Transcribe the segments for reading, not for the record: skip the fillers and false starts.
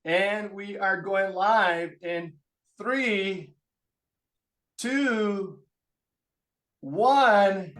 And we are going live in 3, 2, 1.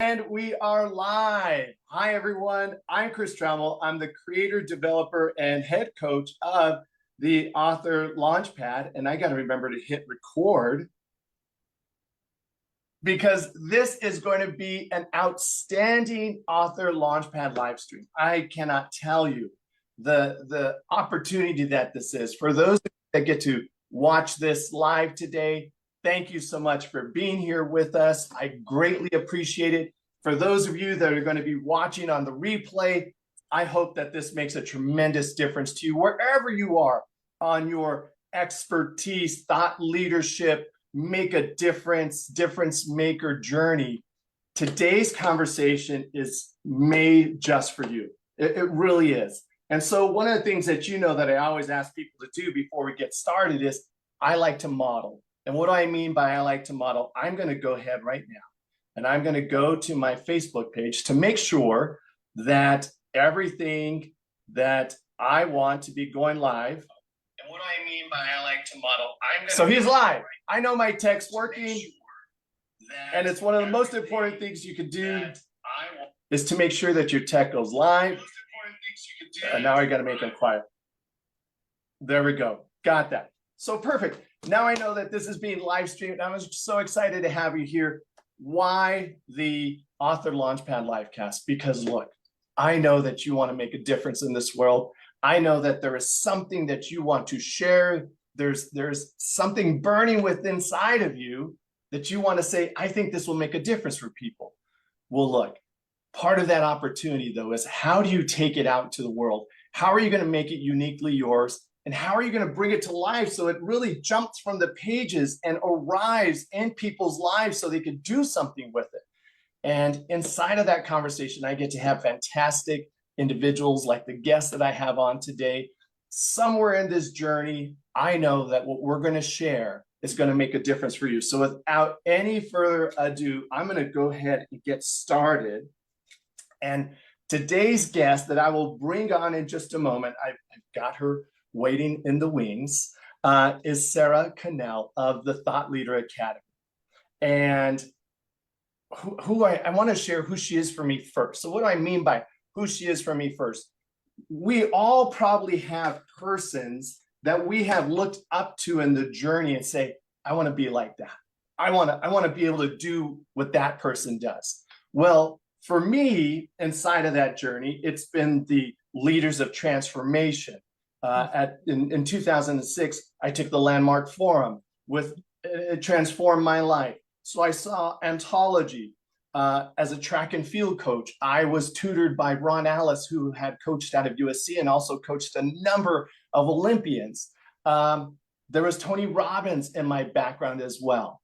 And we are live. Hi, everyone. I'm Chris Trammell. I'm the creator, developer, and head coach of the Author Launchpad. And I got to remember to hit record because this is going to be an outstanding Author Launchpad live stream. I cannot tell you the opportunity that this is. For those that get to watch this live today, thank you so much for being here with us. I greatly appreciate it. For those of you that are going to be watching on the replay, I hope that this makes a tremendous difference to you wherever you are on your expertise, thought leadership, make a difference maker journey. Today's conversation is made just for you. It really is. And so one of the things that you know that I always ask people to do before we get started is I like to model. And what do I mean by I like to model? I'm going to go ahead right now and I'm going to go to my Facebook page to make sure that everything that I want to be going live. And what do I mean by I like to model? So he's live. I know my tech's working. And it's one of the most important things you could do is to make sure that your tech goes live. And now I got to make them quiet. There we go. Got that. So perfect. Now I know that this is being live streamed. I was so excited to have you here. Why the Author Launchpad Livecast? Because look, I know that you want to make a difference in this world. I know that there is something that you want to share. There's something burning within inside of you that you want to say, I think this will make a difference for people. Well, look, part of that opportunity, though, is how do you take it out into the world? How are you going to make it uniquely yours? And how are you going to bring it to life so it really jumps from the pages and arrives in people's lives so they can do something with it? And inside of that conversation, I get to have fantastic individuals like the guests that I have on today. Somewhere in this journey, I know that what we're going to share is going to make a difference for you. So without any further ado, I'm going to go ahead and get started. And today's guest that I will bring on in just a moment, I've got her waiting in the wings, is Sara Connell of the Thought Leader Academy. And who I want to share who she is for me first. So what do I mean by who she is for me first? We all probably have persons that we have looked up to in the journey and say, I want to be like that. I want to be able to do what that person does. Well, for me, inside of that journey, it's been the leaders of transformation. In 2006, I took the Landmark Forum with it transformed my life. So I saw Anthology as a track and field coach. I was tutored by Ron Alice, who had coached out of USC and also coached a number of Olympians. There was Tony Robbins in my background as well.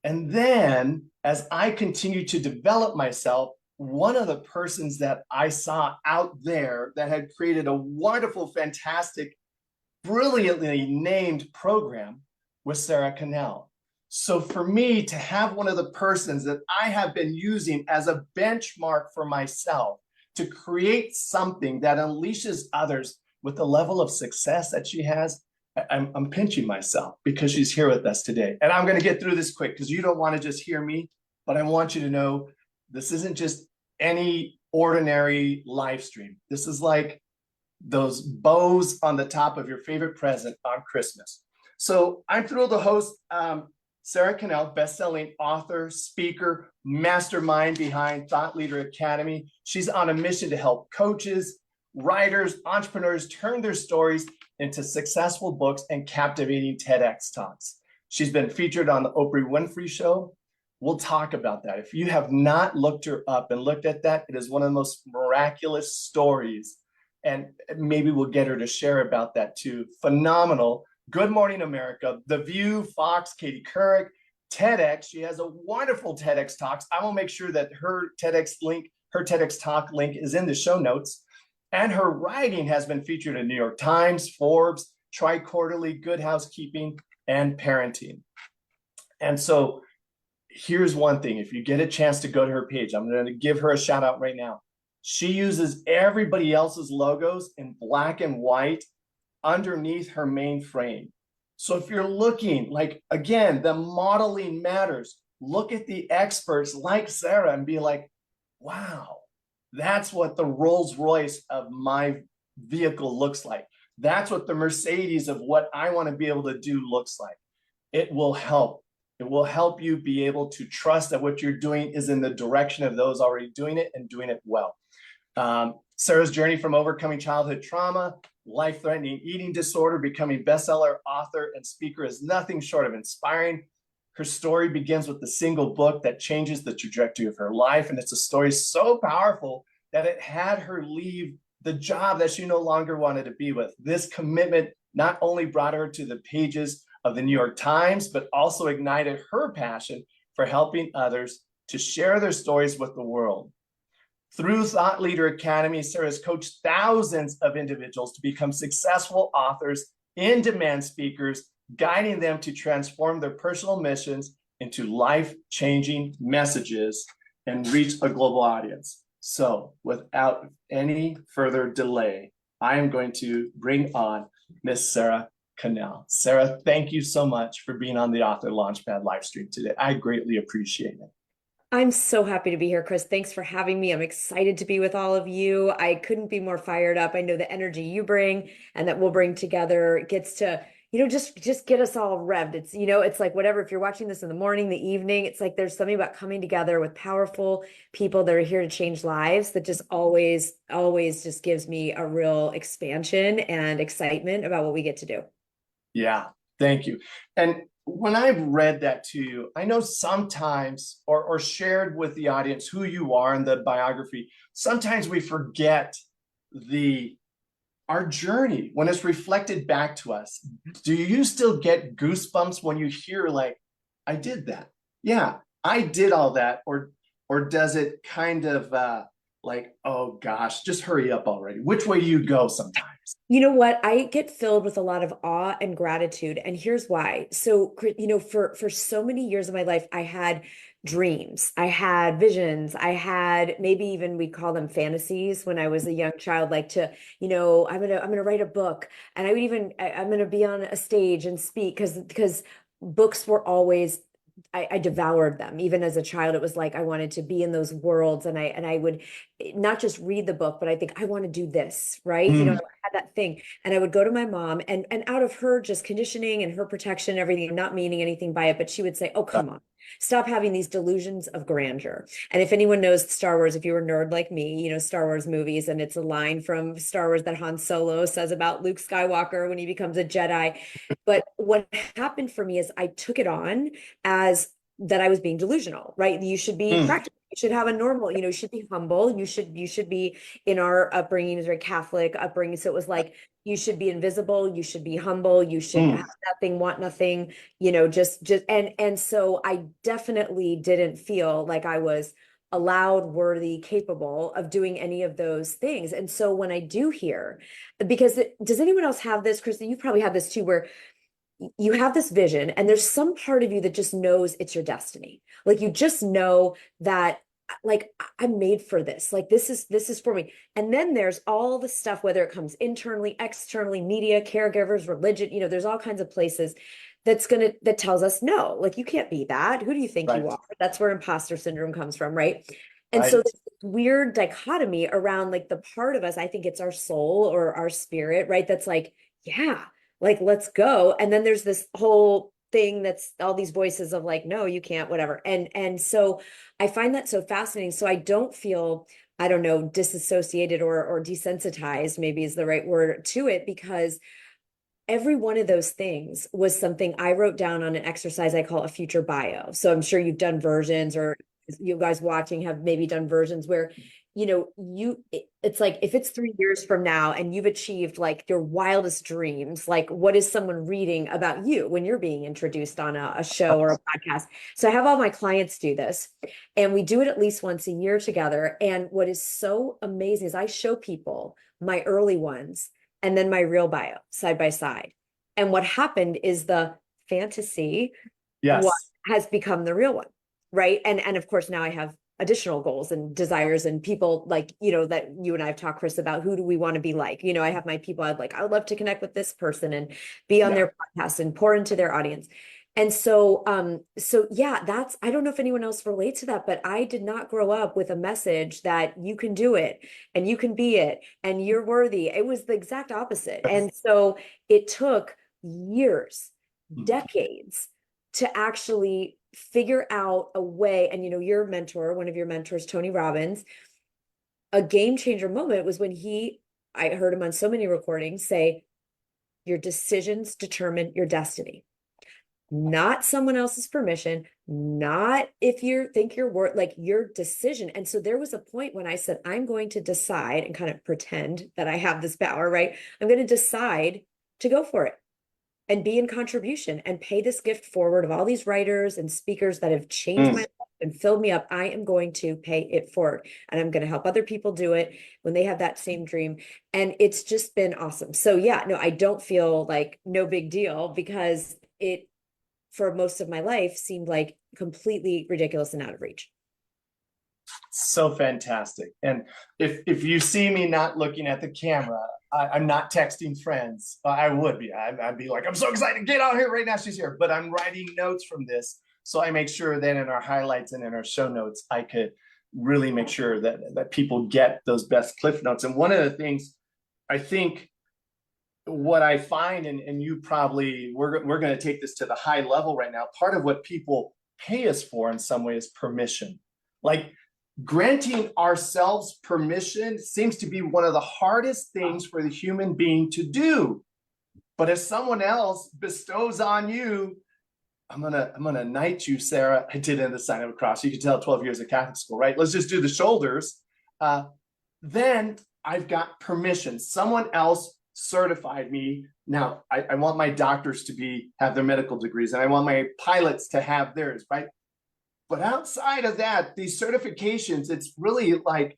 And then as I continued to develop myself, one of the persons that I saw out there that had created a wonderful, fantastic, brilliantly named program was Sara Connell. So for me to have one of the persons that I have been using as a benchmark for myself to create something that unleashes others with the level of success that she has, I'm pinching myself because she's here with us today. And I'm going to get through this quick because you don't want to just hear me, but I want you to know this isn't just any ordinary live stream. This is like those bows on the top of your favorite present on Christmas. So I'm thrilled to host Sara Connell, best-selling author, speaker, mastermind behind Thought Leader Academy. She's on a mission to help coaches, writers, entrepreneurs turn their stories into successful books and captivating TEDx talks. She's been featured on the Oprah Winfrey Show. We'll talk about that. If you have not looked her up and looked at that, it is one of the most miraculous stories. And maybe we'll get her to share about that too. Phenomenal. Good Morning America, The View, Fox, Katie Couric, TEDx. She has a wonderful TEDx talks. I will make sure that her TEDx talk link is in the show notes. And her writing has been featured in New York Times, Forbes, Tri-Quarterly, Good Housekeeping, and Parenting. And so here's one thing. If you get a chance to go to her page, I'm going to give her a shout out right now. She uses everybody else's logos in black and white underneath her main frame. So if you're looking, like, again, the modeling matters. Look at the experts like Sara and be like, wow, that's what the Rolls Royce of my vehicle looks like. That's what the Mercedes of what I want to be able to do looks like. It will help. It will help you be able to trust that what you're doing is in the direction of those already doing it and doing it well. Sara's journey from overcoming childhood trauma, life-threatening eating disorder, becoming bestseller, author, and speaker is nothing short of inspiring. Her story begins with the single book that changes the trajectory of her life, and it's a story so powerful that it had her leave the job that she no longer wanted to be with. This commitment not only brought her to the pages of the New York Times, but also ignited her passion for helping others to share their stories with the world. Through Thought Leader Academy, Sara has coached thousands of individuals to become successful authors, in-demand speakers, guiding them to transform their personal missions into life-changing messages and reach a global audience. So without any further delay, I am going to bring on Miss Sara Connell. Sara, thank you so much for being on the Author Launchpad live stream today. I greatly appreciate it. I'm so happy to be here, Chris. Thanks for having me. I'm excited to be with all of you. I couldn't be more fired up. I know the energy you bring and that we'll bring together gets to, just get us all revved. It's, it's like whatever, if you're watching this in the morning, the evening, it's like there's something about coming together with powerful people that are here to change lives that just always, always just gives me a real expansion and excitement about what we get to do. Yeah, thank you. And when I've read that to you, I know sometimes, or shared with the audience who you are in the biography, sometimes we forget our journey when it's reflected back to us. Do you still get goosebumps when you hear, like, I did that? Yeah, I did all that. Or does it kind of like, oh gosh, just hurry up already? Which way do you go sometimes? You know what? I get filled with a lot of awe and gratitude, and here's why. So, for so many years of my life, I had dreams, I had visions, I had maybe even we call them fantasies when I was a young child, like I'm gonna write a book, and I'm gonna be on a stage and speak because books were always I devoured them. Even as a child, it was like I wanted to be in those worlds, and I would not just read the book, but I think I want to do this, right? I had that thing, and I would go to my mom, and out of her just conditioning and her protection, everything, not meaning anything by it, but she would say, "Oh, come on. Stop having these delusions of grandeur." And if anyone knows Star Wars, if you're a nerd like me, Star Wars movies, and it's a line from Star Wars that Han Solo says about Luke Skywalker when he becomes a Jedi. But what happened for me is I took it on as that I was being delusional, right? You should be practical. You should have a normal, you should be humble. You should be in our upbringing is very Catholic upbringing. So it was like, you should be invisible. You should be humble. You should have nothing, want nothing, and so I definitely didn't feel like I was allowed, worthy, capable of doing any of those things. And so when I do hear, because does anyone else have this, Chris? You probably have this too, where you have this vision and there's some part of you that just knows it's your destiny. Like you just know that, like, I'm made for this. Like this is for me. And then there's all the stuff, whether it comes internally, externally, media, caregivers, religion, there's all kinds of places that tells us no, like you can't be that. Who do you think you Right. are? That's where imposter syndrome comes from, right? And so Right. this weird dichotomy around like the part of us, I think it's our soul or our spirit, right? That's like, yeah, like let's go. And then there's this whole thing that's all these voices of like, no, you can't, whatever. And so I find that so fascinating. So I don't feel, I don't know, disassociated or desensitized, maybe is the right word to it, because every one of those things was something I wrote down on an exercise I call a future bio. So I'm sure you've done versions, or you guys watching have maybe done versions where, it's like, if it's 3 years from now and you've achieved like your wildest dreams, like what is someone reading about you when you're being introduced on a show or a podcast? So I have all my clients do this, and we do it at least once a year together. And what is so amazing is I show people my early ones, and then my real bio side by side. And what happened is the fantasy what Yes. has become the real one, right? And of course now I have additional goals and desires and people like, that you and I have talked, Chris, about who do we want to be like? I have my people I would love to connect with this person and be on Yeah. their podcast and pour into their audience. And so yeah, I don't know if anyone else relates to that, but I did not grow up with a message that you can do it and you can be it and you're worthy. It was the exact opposite. And so it took years, decades to actually figure out a way. And your mentor, one of your mentors, Tony Robbins, a game changer moment was when I heard him on so many recordings say, your decisions determine your destiny, not someone else's permission, not if you think you're worth, like your decision. And so there was a point when I said, I'm going to decide and kind of pretend that I have this power, right? I'm going to decide to go for it and be in contribution and pay this gift forward of all these writers and speakers that have changed my life and filled me up. I am going to pay it forward and I'm going to help other people do it when they have that same dream. And it's just been awesome. So yeah, no, I don't feel like no big deal because it, for most of my life, seemed like completely ridiculous and out of reach. So fantastic. And if you see me not looking at the camera, I'm not texting friends. I would be. I'd be like, I'm so excited. Get out here right now. She's here. But I'm writing notes from this. So I make sure that in our highlights and in our show notes, I could really make sure that people get those best cliff notes. And one of the things I think what I find, and you probably, we're going to take this to the high level right now. Part of what people pay us for in some way is permission. Like, granting ourselves permission seems to be one of the hardest things for the human being to do. But if someone else bestows on you, I'm gonna knight you, Sarah. I did in the sign of a cross. You can tell 12 years of Catholic school, right? Let's just do the shoulders. Then I've got permission. Someone else certified me. Now I want my doctors to have their medical degrees, and I want my pilots to have theirs, right? But outside of that, these certifications, it's really like,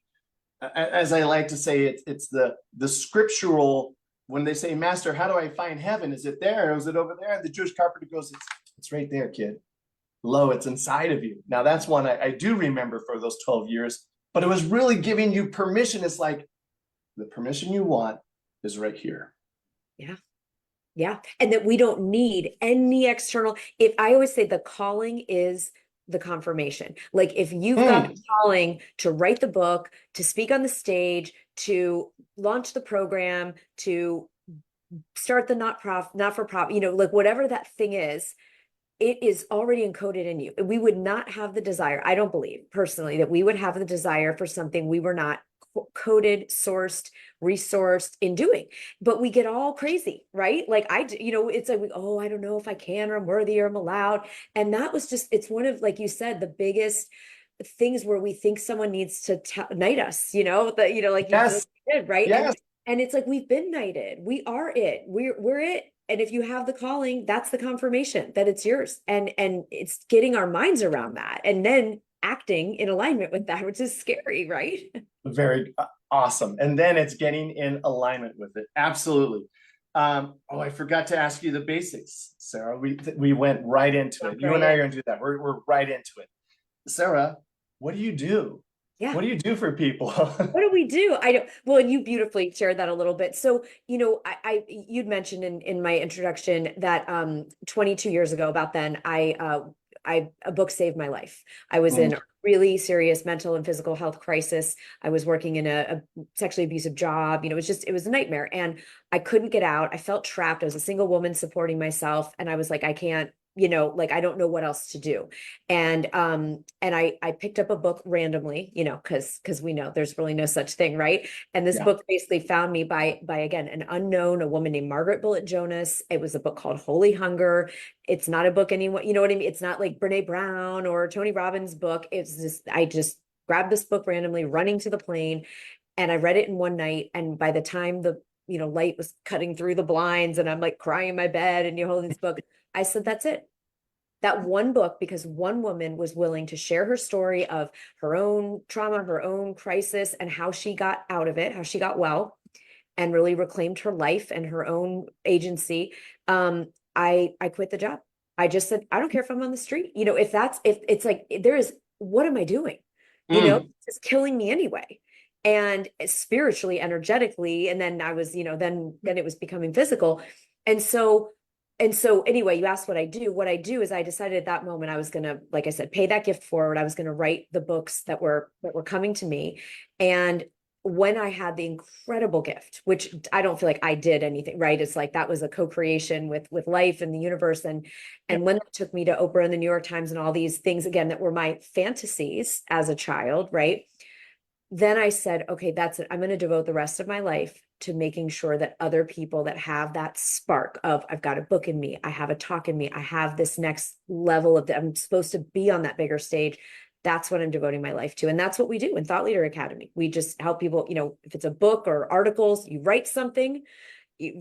as I like to say, it's the scriptural, when they say, Master, how do I find heaven? Is it there? Or is it over there? And the Jewish carpenter goes, it's right there, kid. Lo, it's inside of you. Now that's one I do remember for those 12 years, but it was really giving you permission. It's like, the permission you want is right here. Yeah. Yeah. And that we don't need any external. If I always say the calling is the confirmation. Like if you've got the calling to write the book, to speak on the stage, to launch the program, to start the not-for-profit, like whatever that thing is, it is already encoded in you. We would not have the desire. I don't believe personally that we would have the desire for something we were not coded, sourced, resourced in doing, but we get all crazy, right? Like it's like, oh, I don't know if I can, or I'm worthy, or I'm allowed. And that was it's one of, like you said, the biggest things where we think someone needs to knight us, like Yes. you did, right? Yes. And it's like, we've been knighted. We are it. We're it. And if you have the calling, that's the confirmation that it's yours. And it's getting our minds around that and then acting in alignment with that, which is scary, right? Very awesome. And then it's getting in alignment with it. Absolutely. I forgot to ask you the basics, Sarah. We went right into it. You and I are going to do that. We're right into it. Sarah, what do you do? Yeah. What do you do for people? What do we do? Well, and you beautifully shared that a little bit. So, you'd mentioned in my introduction that 22 years ago, about then, a book saved my life. I was in a really serious mental and physical health crisis. I was working in a sexually abusive job. It was a nightmare, and I couldn't get out. I felt trapped. I was a single woman supporting myself, and I was like, I can't, I don't know what else to do. And I picked up a book randomly, because we know there's really no such thing, right? And this book basically found me by again an unknown, a woman named Margaret Bullitt Jonas. It was a book called Holy Hunger. It's not a book anyone, you know what I mean? It's not like Brene Brown or Tony Robbins' book. I just grabbed this book randomly, running to the plane, and I read it in one night. And by the time the light was cutting through the blinds, and I'm like crying in my bed, and you're holding this book, I said, that's it. That one book, because one woman was willing to share her story of her own trauma, her own crisis, and how she got out of it, how she got well. and really reclaimed her life and her own agency, I quit the job. I just said, I don't care if I'm on the street. If it's like, there is, what am I doing? Mm, It's killing me anyway. And spiritually, energetically, and then I was, then it was becoming physical. And so, anyway, you asked what I do. What I do is I decided at that moment I was going to, like I said, pay that gift forward. I was going to write the books that were coming to me. And when I had the incredible gift, which I don't feel like I did anything, right? It's like that was a co-creation with life and the universe. And yeah. when it took me to Oprah and the New York Times and all these things again that were my fantasies as a child, right? Then I said, okay, that's it. I'm going to devote the rest of my life to making sure that other people that have that spark of, I've got a book in me, I have a talk in me, I have this next level I'm supposed to be on that bigger stage. That's what I'm devoting my life to. And that's what we do in Thought Leader Academy. We just help people, if it's a book or articles, you write something,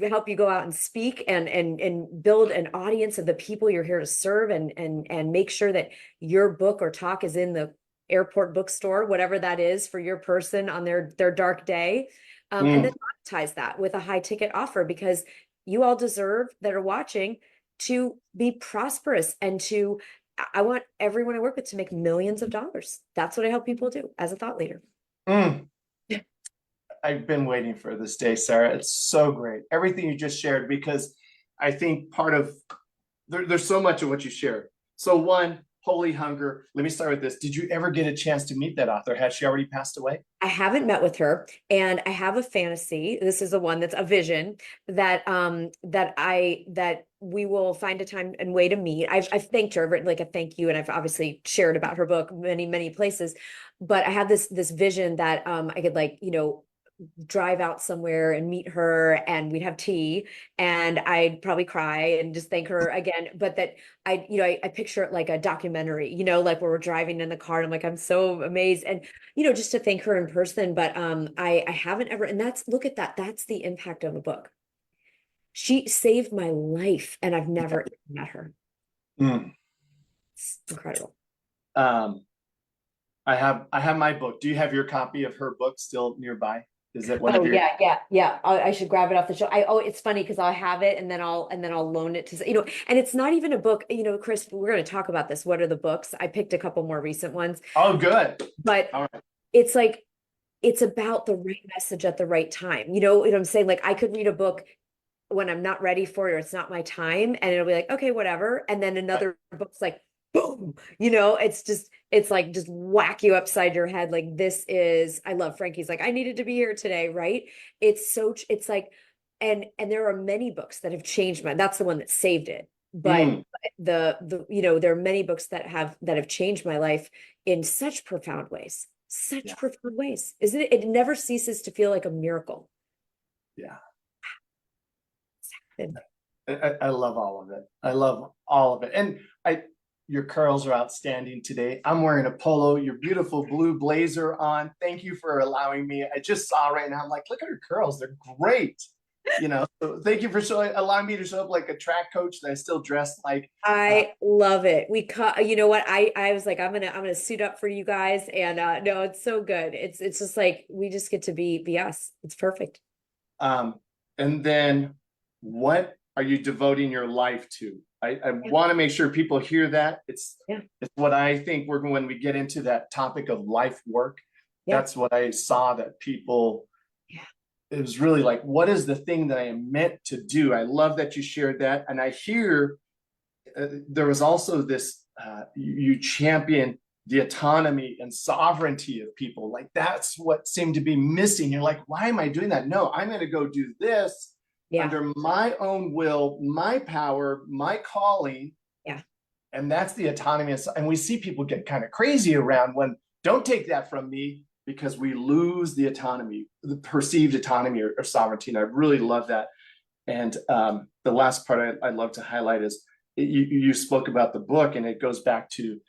help you go out and speak and build an audience of the people you're here to serve, and make sure that your book or talk is in the airport bookstore, whatever that is for your person on their dark day. And then Mm. monetize that with a high ticket offer, because you all deserve that are watching to be prosperous, and I want everyone I work with to make millions of dollars. That's what I help people do as a thought leader. Mm. I've been waiting for this day, Sarah. It's so great. Everything you just shared, because I think part of there's so much of what you shared. So one, Holy Hunger. Let me start with this. Did you ever get a chance to meet that author? Has she already passed away? I haven't met with her, and I have a fantasy. This is the one that's a vision that we will find a time and way to meet. I've thanked her, I've written like a thank you, and I've obviously shared about her book many places. But I have this vision that I could, like, drive out somewhere and meet her, and we'd have tea, and I'd probably cry and just thank her again. But that I picture it like a documentary, like where we're driving in the car and I'm like, I'm so amazed. And, just to thank her in person. But I haven't ever, and look at that. That's the impact of a book. She saved my life, and I've never met her. Mm. It's incredible. Um, I have my book. Do you have your copy of her book still nearby? Is it one of Oh your? yeah. I should grab it off the shelf. It's funny because I'll have it, and then I'll loan it to, and it's not even a book, Chris, we're going to talk about this. What are the books? I picked a couple more recent ones, Oh, good. but All right. it's like, it's about the right message at the right time. You know what I'm saying? Like, I could read a book when I'm not ready for it, or it's not my time, and it'll be like, okay, whatever. And then Right. another book's like, boom, it's like just whack you upside your head. Like, I love Frankie's like, I needed to be here today, right? It's like, and there are many books that have changed that's the one that saved it. But Mm. there are many books that have changed my life in such profound ways, Yeah. such profound ways. Isn't it? It never ceases to feel like a miracle. Yeah. And I love all of it. I love all of it. And your curls are outstanding today. I'm wearing a polo, your beautiful blue blazer on. Thank you for allowing me. I just saw right now, I'm like, look at her curls. They're great. So thank you for allowing me to show up like a track coach that I still dress like. I love it. We cut, you know what? I was like, I'm gonna suit up for you guys. And no, it's so good. It's just like, we just get to be us. It's perfect. Um, and then what are you devoting your life to? I Yeah. want to make sure people hear that. It's Yeah. what I think when we get into that topic of life work, Yeah. that's what I saw that people, Yeah. it was really like, what is the thing that I am meant to do? I love that you shared that. And I hear there was also this, you champion the autonomy and sovereignty of people. Like, that's what seemed to be missing. You're like, why am I doing that? No, I'm going to go do this Yeah. under my own will, my power, my calling. Yeah. And that's the autonomy. And we see people get kind of crazy around when, don't take that from me, because we lose the autonomy, the perceived autonomy or sovereignty. And I really love that. And the last part I'd love to highlight is you spoke about the book, and it goes back to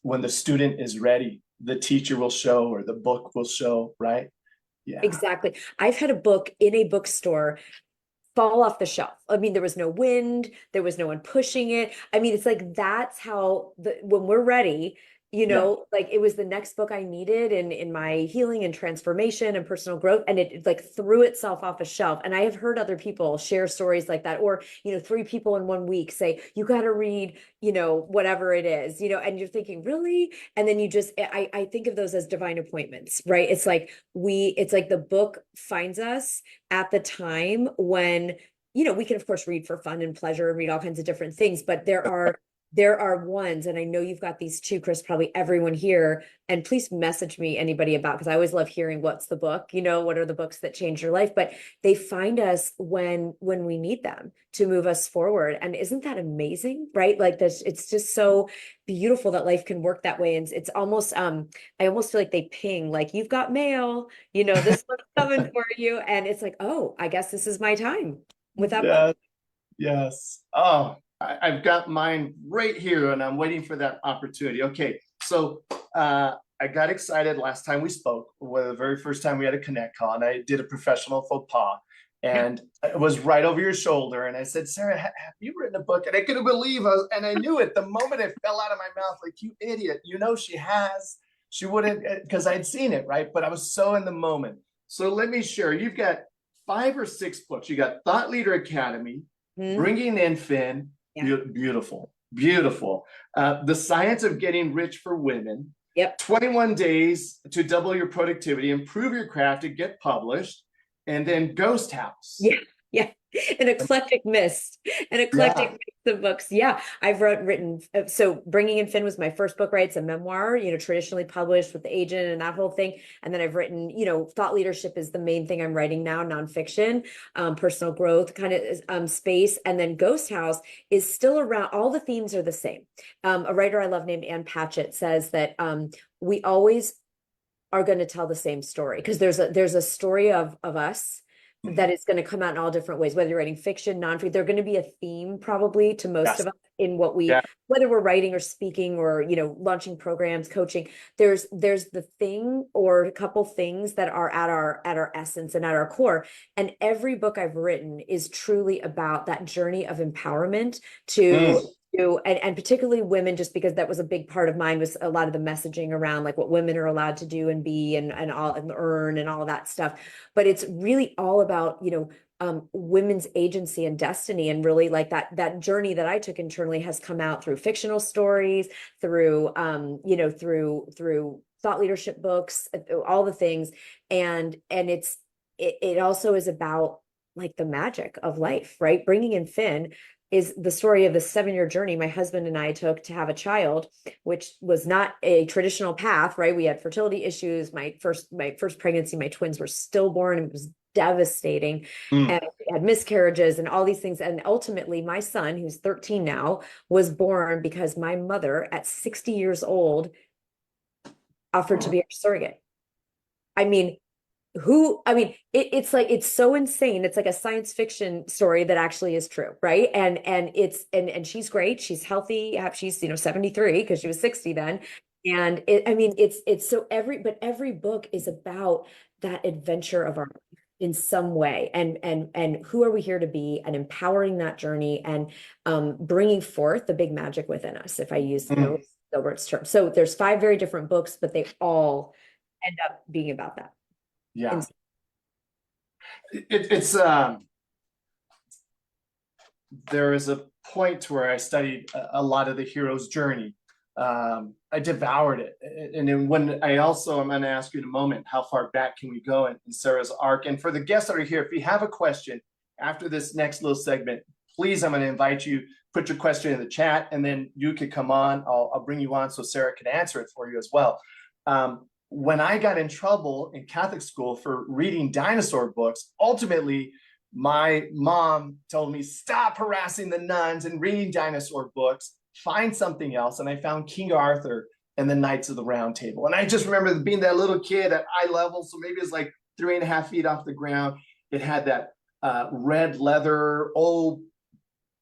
when the student is ready, the teacher will show, or the book will show, right? Yeah. Exactly. I've had a book in a bookstore fall off the shelf. I mean, there was no wind, there was no one pushing it. I mean, it's like, that's how when we're ready, you Yeah. know, like it was the next book I needed in my healing and transformation and personal growth. And it like threw itself off a shelf. And I have heard other people share stories like that, or, you know, 3 people in 1 week say, you got to read, you know, whatever it is, you know, and you're thinking, really? And then you just, I think of those as divine appointments, right? It's like it's like the book finds us at the time when, you know, we can of course read for fun and pleasure and read all kinds of different things, but there are ones, and I know you've got these too, Chris, probably everyone here, and please message me anybody about, because I always love hearing what's the book, you know, what are the books that change your life, but they find us when we need them to move us forward. And isn't that amazing, right? Like this, it's just so beautiful that life can work that way. And it's almost, I almost feel like they ping, like, you've got mail, you know, this one's coming for you. And it's like, oh, I guess this is my time with that book. Yeah. Yes. Oh, I've got mine right here and I'm waiting for that opportunity. Okay. So I got excited last time we spoke, well, the very first time we had a connect call, and I did a professional faux pas. And it was right over your shoulder. And I said, Sarah, have you written a book? And I couldn't believe it. And I knew it the moment it fell out of my mouth, like, you idiot. You know, she has. She wouldn't, because I'd seen it, right? But I was so in the moment. So let me share. You've got 5 or 6 books. You got Thought Leader Academy, Bringing in Finn, beautiful, beautiful. The Science of Getting Rich for Women. Yep. 21 Days to Double Your Productivity, Improve Your Craft to Get Published, and then Ghost House. Yeah. Yeah. An eclectic mist, an eclectic mix of books. Yeah. I've written, so Bringing in Finn was my first book, right? It's a memoir, you know, traditionally published with the agent and that whole thing. And then I've written, you know, thought leadership is the main thing I'm writing now, nonfiction, personal growth kind of space. And then Ghost House is still around. All the themes are the same. A writer I love named Ann Patchett says that we always are going to tell the same story, because there's a story of us that is going to come out in all different ways, whether you're writing fiction, non-fiction. They're going to be a theme probably to most of us in what we, whether we're writing or speaking or, you know, launching programs, coaching. There's the thing or a couple things that are at our essence and at our core. And every book I've written is truly about that journey of empowerment to and particularly women, just because that was a big part of mine, was a lot of the messaging around like what women are allowed to do and be and all and earn and all of that stuff. But it's really all about, you know, women's agency and destiny, and really like that journey that I took internally has come out through fictional stories, through you know, through thought leadership books, all the things. And it also is about like the magic of life, right? Bringing in Finn is the story of the 7-year journey my husband and I took to have a child, which was not a traditional path, right? We had fertility issues. My first pregnancy, my twins were stillborn, and it was devastating. And we had miscarriages and all these things. And ultimately, my son, who's 13 now, was born because my mother at 60 years old offered to be a surrogate. I mean, it's like, it's so insane. It's like a science fiction story that actually is true, right? And she's great. She's healthy. She's, you know, 73 because she was 60 then. And it's so every book is about that adventure of our life in some way. And who are we here to be, and empowering that journey, and bringing forth the big magic within us, if I use Gilbert's term. So there's 5 very different books, but they all end up being about that. Yeah. It's there is a point where I studied a lot of the hero's journey. I devoured it. And then when I'm going to ask you in a moment, how far back can we go in Sarah's arc? And for the guests that are here, if you have a question after this next little segment, please, I'm going to invite you, put your question in the chat, and then you could come on. I'll bring you on so Sarah can answer it for you as well. When I got in trouble in Catholic school for reading dinosaur books, ultimately, my mom told me, stop harassing the nuns and reading dinosaur books, find something else. And I found King Arthur and the Knights of the Round Table. And I just remember being that little kid at eye level, so maybe it's like 3.5 feet off the ground. It had that red leather, old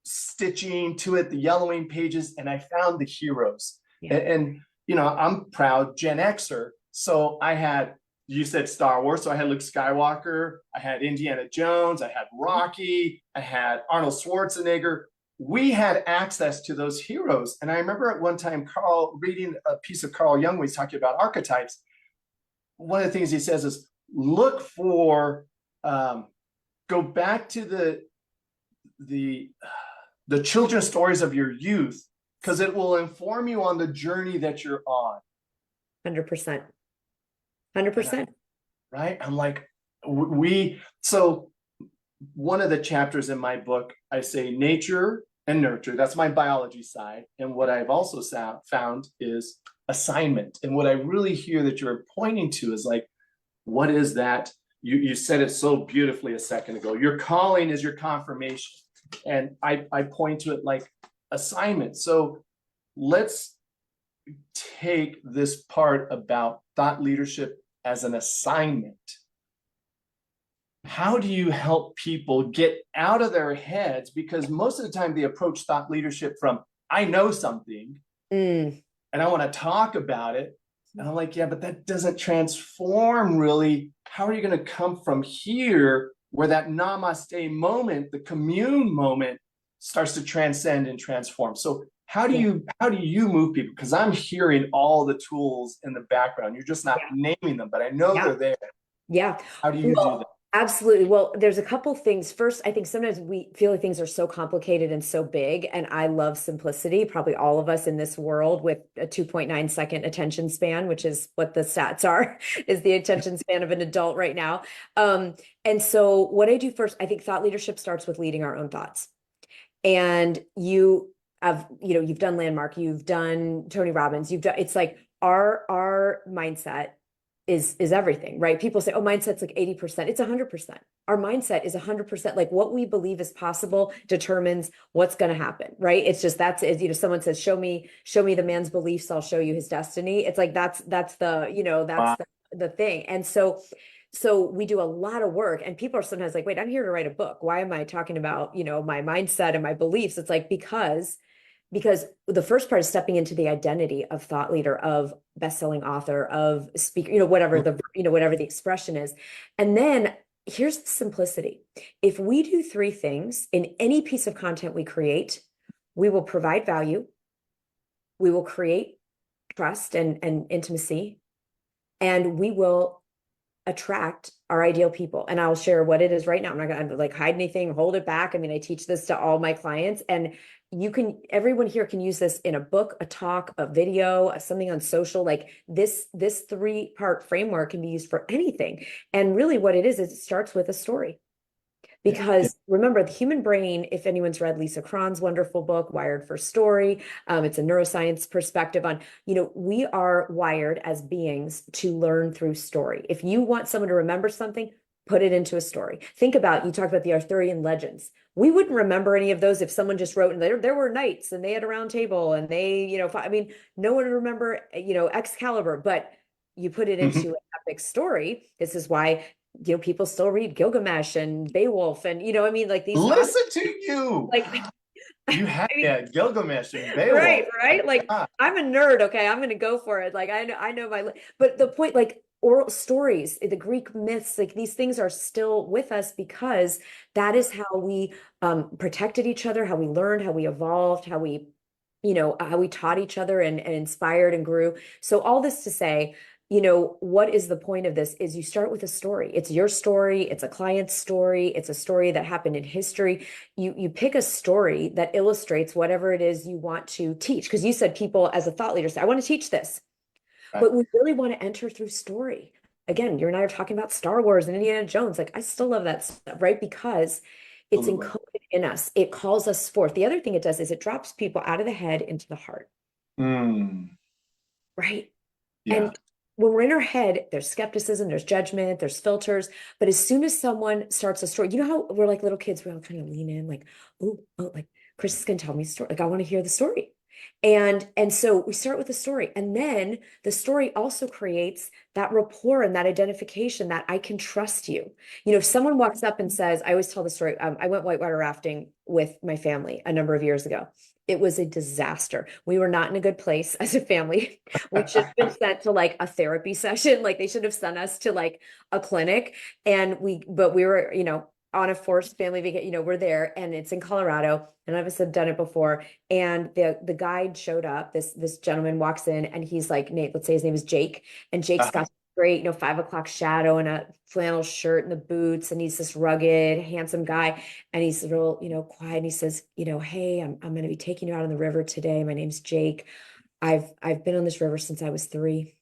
stitching to it, the yellowing pages, and I found the heroes. And you know, I'm proud Gen Xer. So I had, you said Star Wars, so I had Luke Skywalker, I had Indiana Jones, I had Rocky, I had Arnold Schwarzenegger. we had access to those heroes. And I remember at one time, Carl reading a piece of Carl Jung, when he's talking about archetypes. One of the things he says is look for, go back to the children's stories of your youth, because it will inform you on the journey that you're on. 100%. 100%. Right? I'm like, so one of the chapters in my book, I say nature and nurture. That's my biology side. And what I've also found is assignment. And what I really hear that you're pointing to is like, what is that? You said it so beautifully a second ago. Your calling is your confirmation. And I point to it like assignment. So let's take this part about thought leadership as an assignment. How do you help people get out of their heads? Because most of the time they approach thought leadership from, I know something and I want to talk about it. And I'm like, yeah, but that doesn't transform really. How are you going to come from here where that namaste moment, the commune moment, starts to transcend and transform? So how do you move people? Because I'm hearing all the tools in the background. You're just not naming them, but I know they're there. Yeah. How do you do that? Absolutely. Well, there's a couple things. First, I think sometimes we feel like things are so complicated and so big, and I love simplicity. Probably all of us in this world with a 2.9-second attention span, which is what the stats are, is the attention span of an adult right now. And so what I do first, I think thought leadership starts with leading our own thoughts. And you have, you've done Landmark, you've done Tony Robbins, it's like our mindset is everything, right? People say, oh, mindset's like 80%. It's 100%. Our mindset is 100%. Like what we believe is possible determines what's going to happen, right? It's just, someone says, show me the man's beliefs, I'll show you his destiny. It's like, that's the thing. And so we do a lot of work, and people are sometimes like, wait, I'm here to write a book. Why am I talking about, my mindset and my beliefs? It's like, because the first part is stepping into the identity of thought leader, of best-selling author, of speaker, whatever the expression is. And then here's the simplicity. If we do three things in any piece of content we create, we will provide value, we will create trust and intimacy, and we will attract our ideal people. And I'll share what it is right now. I'm not going to like hide anything, hold it back. I mean, I teach this to all my clients, and everyone here can use this in a book, a talk, a video, something on social. Like this 3-part framework can be used for anything. And really what it is it starts with a story. Because remember, the human brain, if anyone's read Lisa Cron's wonderful book, Wired for Story, it's a neuroscience perspective on, we are wired as beings to learn through story. If you want someone to remember something, put it into a story. Think about, you talked about the Arthurian legends. We wouldn't remember any of those if someone just wrote, and there were knights and they had a round table and they, no one would remember, Excalibur, but you put it into an epic story. This is why people still read Gilgamesh and Beowulf and like these. Listen to you. Like you had Gilgamesh and Beowulf. Right. Like I'm a nerd. Okay, I'm gonna go for it. Like I know but the point, like oral stories, the Greek myths, like these things are still with us because that is how we protected each other, how we learned, how we evolved, how we taught each other and inspired and grew. So all this to say, what is the point of this is you start with a story. It's your story. It's a client's story. It's a story that happened in history. You pick a story that illustrates whatever it is you want to teach. Because you said people as a thought leader say, I want to teach this. Right. But we really want to enter through story. Again, you and I are talking about Star Wars and Indiana Jones. Like I still love that stuff, right? Because it's encoded in us. It calls us forth. The other thing it does is it drops people out of the head into the heart. Right? Yeah. And when we're in our head, there's skepticism, there's judgment, there's filters. But as soon as someone starts a story, how we're like little kids, we all kind of lean in like, oh, like Chris is going to tell me a story. Like I want to hear the story. And so we start with the story, and then the story also creates that rapport and that identification that I can trust you. If someone walks up and says, I always tell the story. I went whitewater rafting with my family a number of years ago. It was a disaster. We were not in a good place as a family. We should have been sent to like a therapy session. Like they should have sent us to like a clinic. But we were, on a forced family vacation, we're there and it's in Colorado, and none of us have done it before. And the guide showed up, this gentleman walks in and he's like, Nate, let's say his name is Jake. And Jake's got great, 5 o'clock shadow and a flannel shirt and the boots. And he's this rugged, handsome guy. And he's real, quiet. And he says, hey, I'm going to be taking you out on the river today. My name's Jake. I've been on this river since I was 3.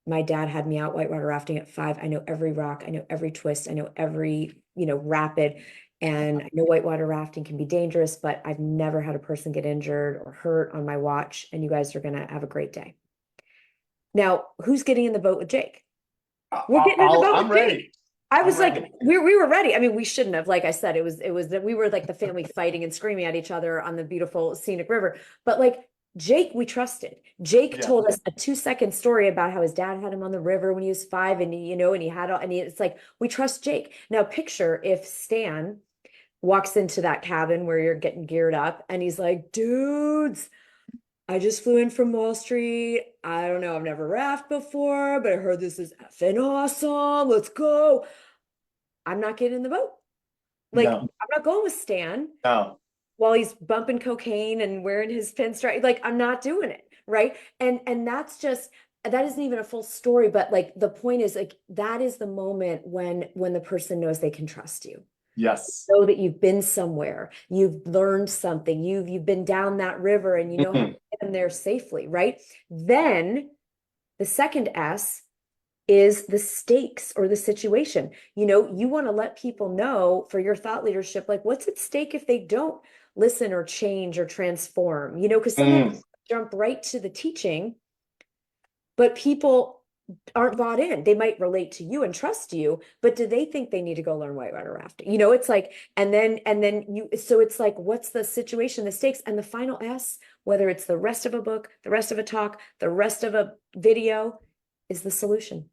My dad had me out whitewater rafting at 5. I know every rock. I know every twist. I know every, rapid. And I know whitewater rafting can be dangerous, but I've never had a person get injured or hurt on my watch. And you guys are going to have a great day. Now, who's getting in the boat with Jake? We're getting in the boat I'm with Jake. ready. I was like, we were ready. I mean, we shouldn't have. Like I said, it was that we were like the family fighting and screaming at each other on the beautiful scenic river. But like Jake, we trusted. Jake told us a 2-second story about how his dad had him on the river when he was 5, and and he had all, and it's like, we trust Jake. Now picture if Stan walks into that cabin where you're getting geared up and he's like, dudes, I just flew in from Wall Street. I don't know, I've never rafted before, but I heard this is effing awesome. Let's go. I'm not getting in the boat. Like, No. I'm not going with Stan. No. While he's bumping cocaine and wearing his pinstripe. Like, I'm not doing it, right? And that's just, that isn't even a full story, but like the point is, like, that is the moment when the person knows they can trust you. Yes. Know that you've been somewhere, you've learned something, you've been down that river and you know how to get them there safely, right? Then the second S is the stakes or the situation. You want to let people know for your thought leadership, like, what's at stake if they don't listen or change or transform, because sometimes jump right to the teaching, but people aren't bought in. They might relate to you and trust you, but do they think they need to go learn whitewater rafting? It's like, and then so it's like, what's the situation, the stakes, and the final S, whether it's the rest of a book, the rest of a talk, the rest of a video, is the solution.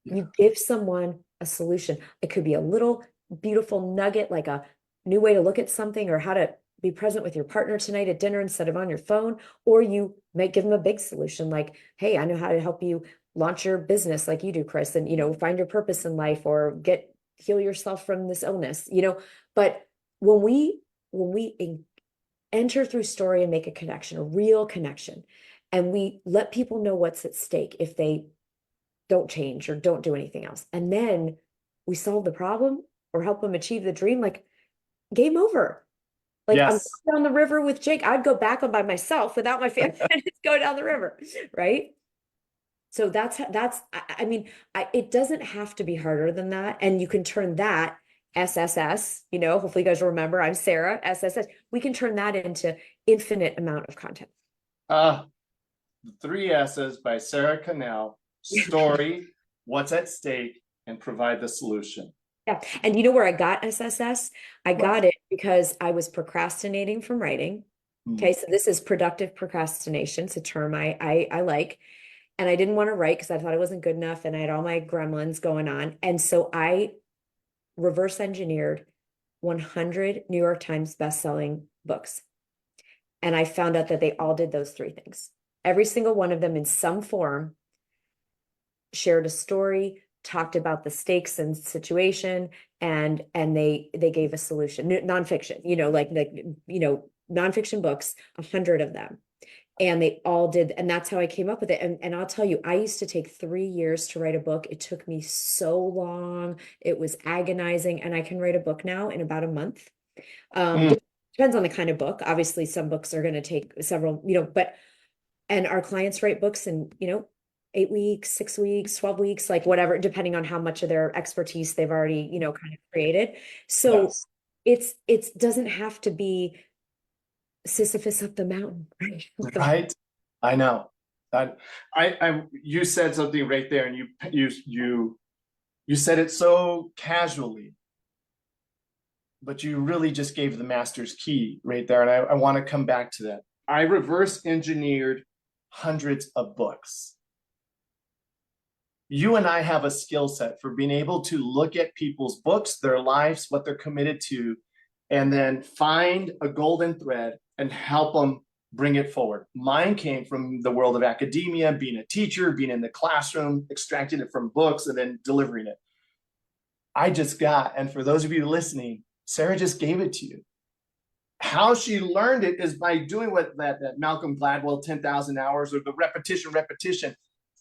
You give someone a solution. It could be a little beautiful nugget, like a new way to look at something, or how to be present with your partner tonight at dinner instead of on your phone. Or you might give them a big solution, like, hey, I know how to help you launch your business like you do, Chris, and find your purpose in life, or heal yourself from this illness, But when we enter through story and make a connection, a real connection, and we let people know what's at stake if they don't change or don't do anything else, and then we solve the problem or help them achieve the dream, like, game over. Like, I'm down the river with Jake. I'd go back on by myself without my family and just go down the river, right? So I mean, it doesn't have to be harder than that. And you can turn that SSS, hopefully you guys will remember, I'm Sara, SSS. We can turn that into infinite amount of content. The 3 S's by Sara Connell: story, what's at stake, and provide the solution. Yeah. And you know where I got SSS? I got it because I was procrastinating from writing. Okay. So this is productive procrastination. It's a term I like. And I didn't want to write because I thought it wasn't good enough. And I had all my gremlins going on. And so I reverse engineered 100 New York Times bestselling books. And I found out that they all did those 3 things. Every single one of them in some form shared a story, talked about the stakes and situation, and they gave a solution. Nonfiction, nonfiction books, 100 of them. And they all did. And that's how I came up with it. And I'll tell you, I used to take 3 years to write a book. It took me so long. It was agonizing. And I can write a book now in about a month. Depends on the kind of book. Obviously, some books are going to take several, and our clients write books in, 8 weeks, 6 weeks, 12 weeks, like whatever, depending on how much of their expertise they've already, kind of created. So it doesn't have to be Sisyphus up the mountain, right? I know. You said something right there, and you said it so casually, but you really just gave the master's key right there. And I want to come back to that. I reverse engineered hundreds of books. You and I have a skill set for being able to look at people's books, their lives, what they're committed to, and then find a golden thread and help them bring it forward. Mine came from the world of academia, being a teacher, being in the classroom, extracting it from books, and then delivering it. I just got. And for those of you listening, Sara just gave it to you. How she learned it is by doing what that Malcolm Gladwell 10,000 hours, or the repetition.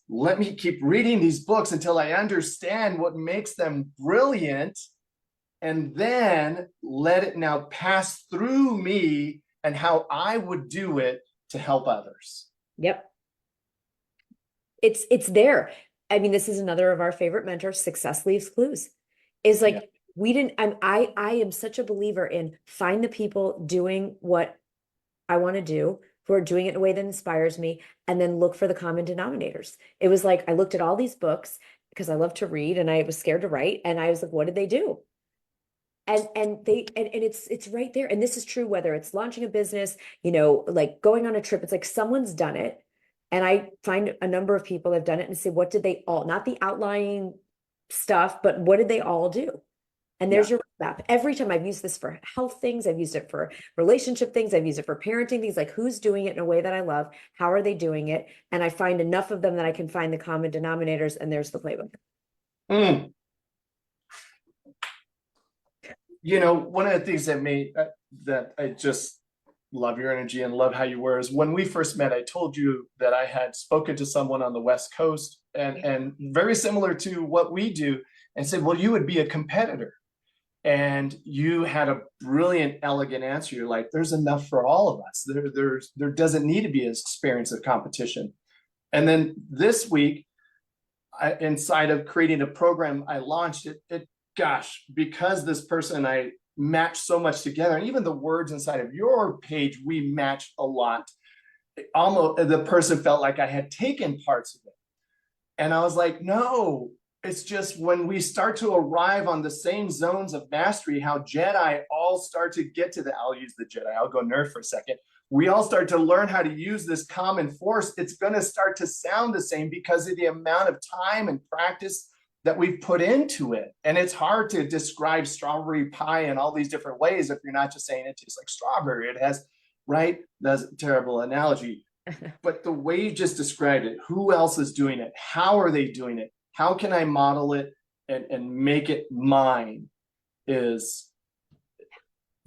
Let me keep reading these books until I understand what makes them brilliant, and then let it now pass through me and how I would do it to help others. Yep. It's there. I mean, this is another of our favorite mentors, success leaves clues. Is like, I am such a believer in find the people doing what I want to do, who are doing it in a way that inspires me, and then look for the common denominators. It was like I looked at all these books because I love to read and I was scared to write, and I was like, what did they do? And it's right there. And this is true whether it's launching a business, like going on a trip. It's like someone's done it. And I find a number of people have done it and say, what did they all, not the outlying stuff, but what did they all do? And there's your roadmap. Every time I've used this for health things, I've used it for relationship things, I've used it for parenting things, like who's doing it in a way that I love? How are they doing it? And I find enough of them that I can find the common denominators, and there's the playbook. Mm. One of the things that I just love your energy and love how you were is when we first met, I told you that I had spoken to someone on the West Coast and very similar to what we do, and said, well, you would be a competitor. And you had a brilliant, elegant answer. You're like, there's enough for all of us. There doesn't need to be an experience of competition. And then this week, inside of creating a program, I launched it. Gosh, because this person and I matched so much together, and even the words inside of your page, we matched a lot. Almost the person felt like I had taken parts of it. And I was like, no, it's just when we start to arrive on the same zones of mastery, how Jedi all start to get to I'll use the Jedi, I'll go nerd for a second. We all start to learn how to use this common force. It's going to start to sound the same because of the amount of time and practice that we've put into it. And it's hard to describe strawberry pie in all these different ways if you're not just saying it tastes like strawberry. It has, right? That's a terrible analogy. But the way you just described it, who else is doing it? How are they doing it? How can I model it and make it mine is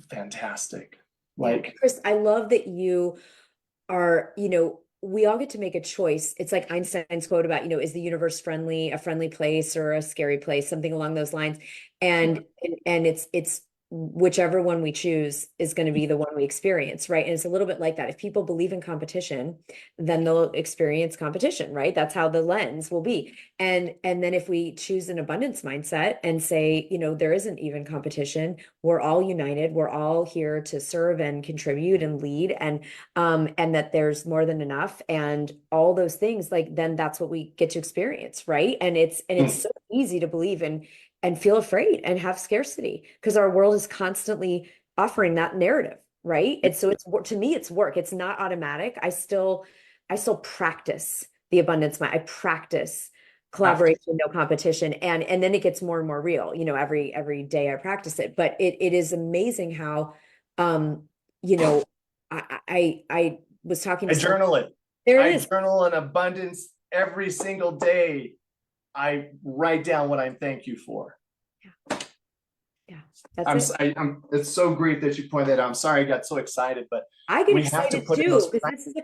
fantastic. Like, Chris, I love that you are, we all get to make a choice. It's like Einstein's quote about, is the universe a friendly place or a scary place, something along those lines. And it's whichever one we choose is going to be the one we experience, right? And it's a little bit like that. If people believe in competition, then they'll experience competition, right? That's how the lens will be. And then if we choose an abundance mindset and say, there isn't even competition, we're all united, we're all here to serve and contribute and lead, and that there's more than enough, and all those things, like, then that's what we get to experience, right? And it's so easy to believe in and feel afraid and have scarcity because our world is constantly offering that narrative, right? And so to me, it's work. It's not automatic. I still practice the abundance mind. I practice collaboration, no competition. And then it gets more and more real, every day I practice it. But it is amazing how, I was talking to I journal it. There it is. I journal in abundance every single day. I write down what I'm thank you for. Yeah, that's it. It's so great that you pointed that out. I'm sorry I got so excited, but I get excited too, because this is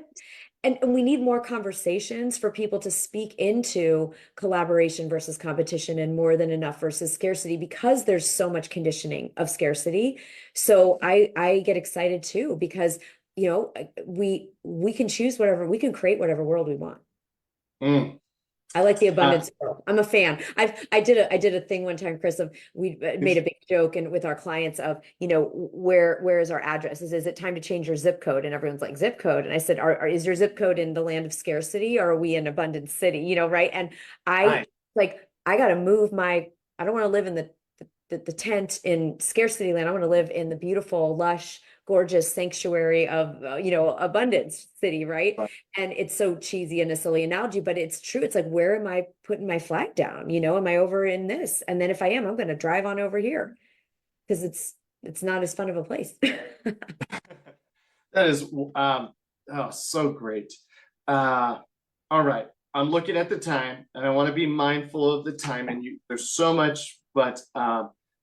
and we need more conversations for people to speak into collaboration versus competition and more than enough versus scarcity, because there's so much conditioning of scarcity. So I get excited too, because we can choose whatever, we can create whatever world we want. I like the abundance world. I'm a fan. I did a thing one time, Chris, of we made a big joke and with our clients of, where is our address? Is it time to change your zip code? And everyone's like, zip code. And I said, is your zip code in the land of scarcity, or are we in abundance city? Right? And I got to move I don't want to live in the tent in scarcity land. I want to live in the beautiful, lush, gorgeous sanctuary of abundance city, right? And it's so cheesy and a silly analogy, but it's true. It's like, where am I putting my flag down? Am I over in this? And then if I am, I'm going to drive on over here, because it's not as fun of a place. That is so great. All right, I'm looking at the time and I want to be mindful of the time, and there's so much but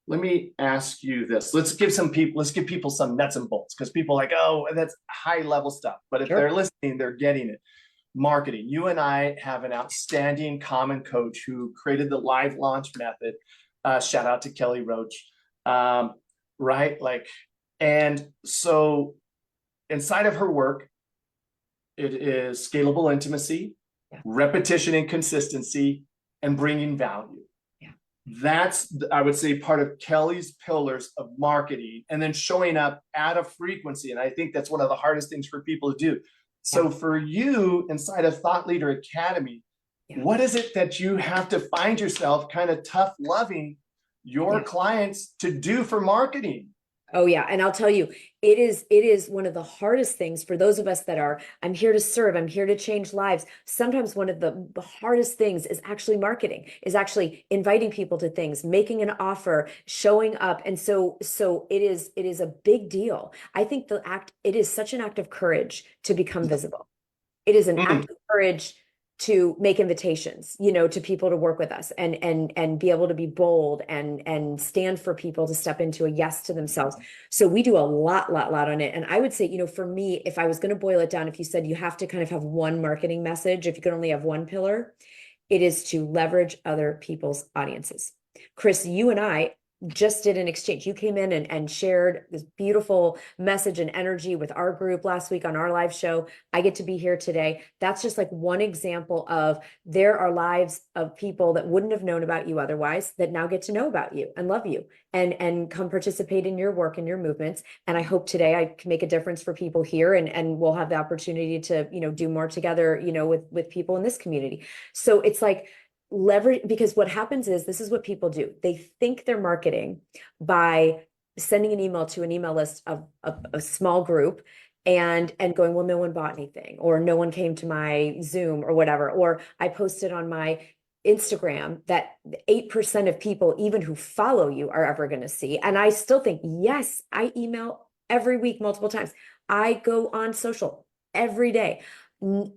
let me ask you this. Let's give people some nuts and bolts, because people are like, oh, that's high level stuff. But if Sure. they're listening, they're getting it. Marketing. You and I have an outstanding common coach who created the live launch method. Shout out to Kelly Roach. Right? Like, and so inside of her work, it is scalable intimacy, repetition and consistency, and bringing value. That's, I would say, part of Kelly's pillars of marketing, and then showing up at a frequency. And I think that's one of the hardest things for people to do. So for you inside of Thought Leader Academy, what is it that you have to find yourself kind of tough loving your clients to do for marketing? Oh yeah. And I'll tell you, it is one of the hardest things for those of us that are, I'm here to serve, I'm here to change lives. Sometimes one of the hardest things is actually marketing, is actually inviting people to things, making an offer, showing up. And so it is a big deal. I think it is such an act of courage to become visible. It is an act of courage to make invitations, to people to work with us, and be able to be bold and stand for people to step into a yes to themselves. So we do a lot on it. And I would say, for me, if I was going to boil it down, if you said you have to kind of have one marketing message, if you could only have one pillar, it is to leverage other people's audiences. Chris, you and I just did an exchange. You came in and shared this beautiful message and energy with our group last week on our live show. I get to be here today. That's just like one example of there are lives of people that wouldn't have known about you otherwise that now get to know about you and love you and come participate in your work and your movements. And I hope today I can make a difference for people here, and we'll have the opportunity to, do more together, with people in this community. So it's like, leverage, because what happens is, this is what people do. They think they're marketing by sending an email to an email list of a small group and going, well, no one bought anything, or no one came to my Zoom or whatever, or I posted on my Instagram that 8% of people, even who follow you, are ever going to see. And I still think, yes, I email every week, multiple times. I go on social every day.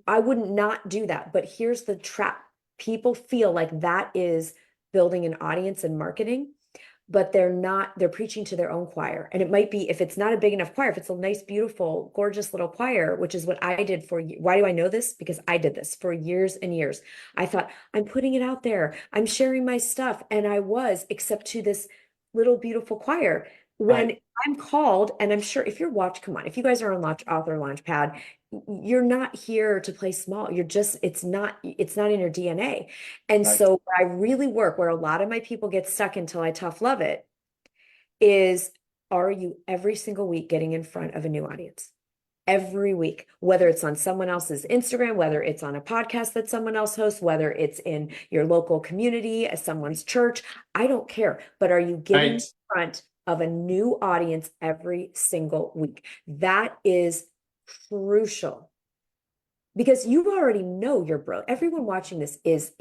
I wouldn't not do that. But here's the trap. People feel like that is building an audience and marketing, but they're preaching to their own choir. And it might be, if it's not a big enough choir, if it's a nice, beautiful, gorgeous little choir, which is what I did for you. Why do I know this? Because I did this for years and years. I thought, I'm putting it out there, I'm sharing my stuff. And I was, except to this little beautiful choir. When I'm called, and I'm sure if come on, if you guys are on Author Launchpad, you're not here to play small. You're just, it's not in your DNA. And so where I really work, where a lot of my people get stuck until I tough love it, is, are you every single week getting in front of a new audience? Every week, whether it's on someone else's Instagram, whether it's on a podcast that someone else hosts, whether it's in your local community, at someone's church, I don't care. But are you getting in front of a new audience every single week? That is crucial, because you already know you're brilliant. Everyone watching this is,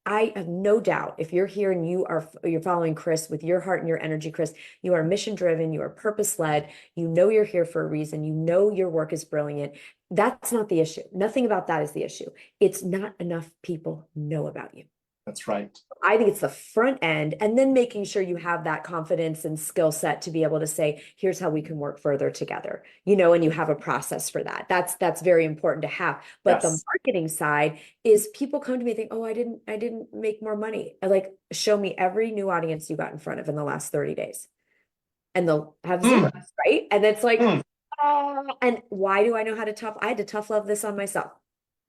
I have no doubt, if you're here and you're following Chris with your heart and your energy, Chris, you are mission driven, you are purpose led, you're here for a reason, your work is brilliant. That's not the issue. Nothing about that is the issue. It's not enough people know about you. That's right. I think it's the front end, and then making sure you have that confidence and skill set to be able to say, here's how we can work further together, and you have a process for that. That's very important to have. But the marketing side is, people come to me and think, oh, I didn't make more money. I like, show me every new audience you got in front of in the last 30 days. And they'll have zeros, right? And it's like, and why do I know how to I had to tough love this on myself.